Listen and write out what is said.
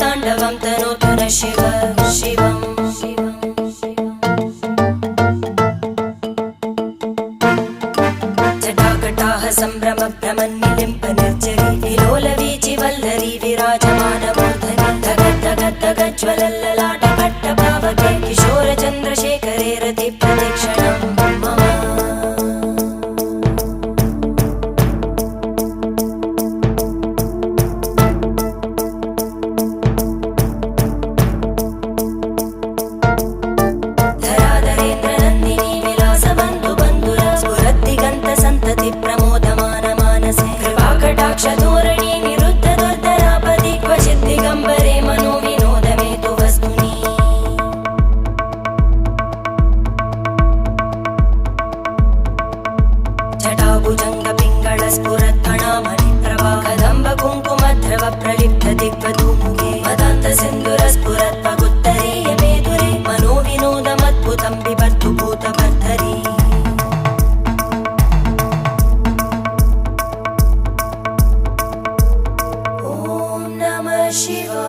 ताण्डवं तनोतु न शिव शिवम् जटाकटाः सम्भ्रम भ्रमन्निलिम्प निर्जरी विलोलवीचि वल्लरी विराजमानमूर्धनि धगज्ज्वलल्ललाटपट्टपावके किशोरचन्द्रशेखरे रतिप्रतिक्षणं मम धोरणी निरुद्ध दुर्धरापदि क्वचित् दिगम्बरे मनो विनोदमेतु वस्तुनि जटाभुजङ्ग पिङ्गळ स्फुरत्फणामणि प्रभा कदम्ब कुङ्कुमद्रव प्रलिप्त दिग्वधूमुखे मदान्त सिन्धु